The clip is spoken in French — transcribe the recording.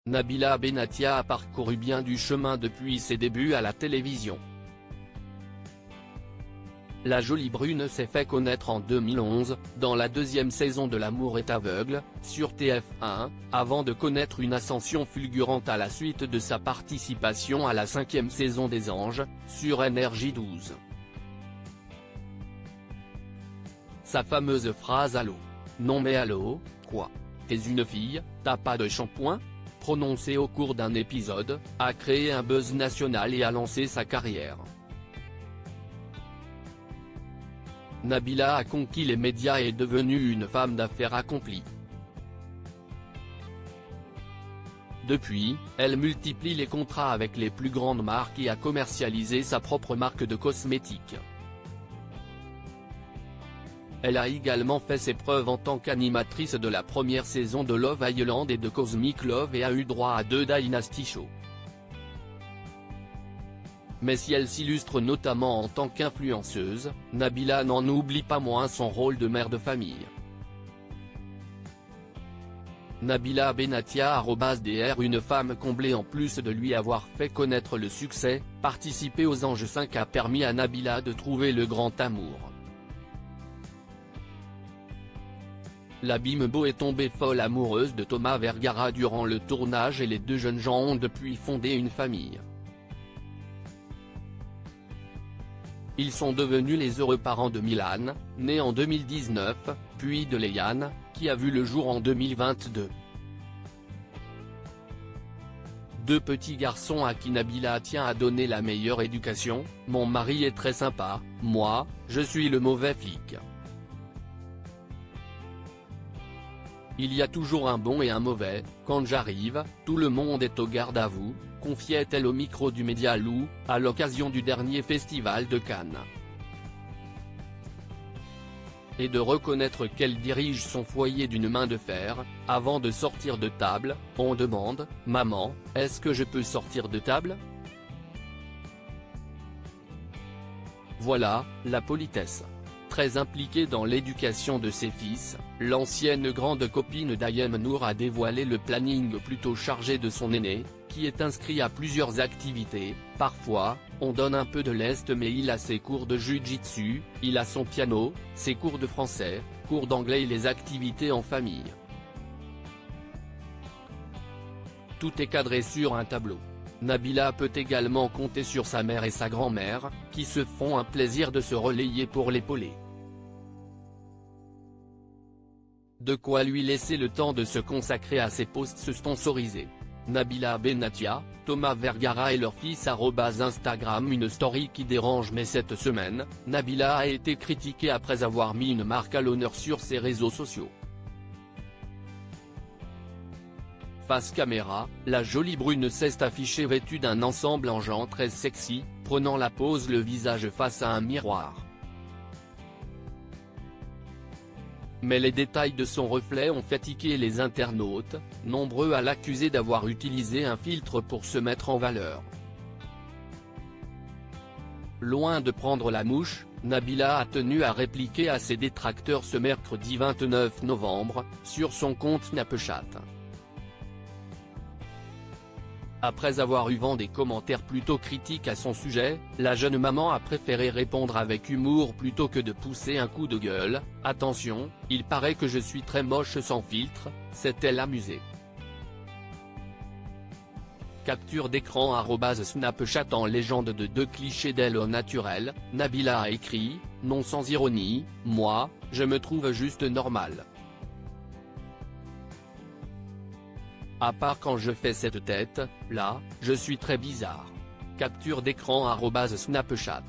Nabila Benatia a parcouru bien du chemin depuis ses débuts à la télévision. La jolie brune s'est fait connaître en 2011, dans la deuxième saison de L'amour est aveugle, sur TF1, avant de connaître une ascension fulgurante à la suite de sa participation à la 5e saison des Anges, sur NRJ12. Sa fameuse phrase « Allô ? Non mais allô, quoi ? T'es une fille, t'as pas de shampoing ?», prononcée au cours d'un épisode, a créé un buzz national et a lancé sa carrière. Nabila a conquis les médias et est devenue une femme d'affaires accomplie. Depuis, elle multiplie les contrats avec les plus grandes marques et a commercialisé sa propre marque de cosmétiques. Elle a également fait ses preuves en tant qu'animatrice de la première saison de Love Island et de Cosmic Love et a eu droit à 2 Dynasty Shows. Mais si elle s'illustre notamment en tant qu'influenceuse, Nabila n'en oublie pas moins son rôle de mère de famille. Nabila Benatia @dr Une femme comblée. En plus de lui avoir fait connaître le succès, participer aux Anges 5 a permis à Nabila de trouver le grand amour. La bimbo est tombée folle amoureuse de Thomas Vergara durant le tournage et les deux jeunes gens ont depuis fondé une famille. Ils sont devenus les heureux parents de Milan, né en 2019, puis de Léane, qui a vu le jour en 2022. 2 petits garçons à qui Nabila tient à donner la meilleure éducation. Mon mari est très sympa, moi, je suis le mauvais flic. Il y a toujours un bon et un mauvais, quand j'arrive, tout le monde est au garde à vous, confiait-elle au micro du média Loup, à l'occasion du dernier festival de Cannes. Et de reconnaître qu'elle dirige son foyer d'une main de fer, avant de sortir de table, on demande « Maman, est-ce que je peux sortir de table ?» Voilà, la politesse. Très impliquée dans l'éducation de ses fils, l'ancienne grande copine d'Ayem Nour a dévoilé le planning plutôt chargé de son aîné, qui est inscrit à plusieurs activités. Parfois, on donne un peu de lest mais il a ses cours de jiu-jitsu, il a son piano, ses cours de français, cours d'anglais et les activités en famille. Tout est cadré sur un tableau. Nabila peut également compter sur sa mère et sa grand-mère, qui se font un plaisir de se relayer pour l'épauler. De quoi lui laisser le temps de se consacrer à ses posts sponsorisés. Nabila Benatia, Thomas Vergara et leur fils @Instagram. Une story qui dérange mais cette semaine, Nabila a été critiquée après avoir mis une marque à l'honneur sur ses réseaux sociaux. Face caméra, la jolie brune s'est affichée vêtue d'un ensemble en jean très sexy, prenant la pose le visage face à un miroir. Mais les détails de son reflet ont fait tiquer les internautes, nombreux à l'accuser d'avoir utilisé un filtre pour se mettre en valeur. Loin de prendre la mouche, Nabila a tenu à répliquer à ses détracteurs ce mercredi 29 novembre, sur son compte Snapchat. Après avoir eu vent des commentaires plutôt critiques à son sujet, la jeune maman a préféré répondre avec humour plutôt que de pousser un coup de gueule. « Attention, il paraît que je suis très moche sans filtre », s'est-elle amusée. Capture d'écran @Snapchat. En légende de 2 clichés d'elle au naturel, Nabila a écrit « Non sans ironie, moi, je me trouve juste normal. À part quand je fais cette tête, là, je suis très bizarre. » Capture d'écran @Snapchat.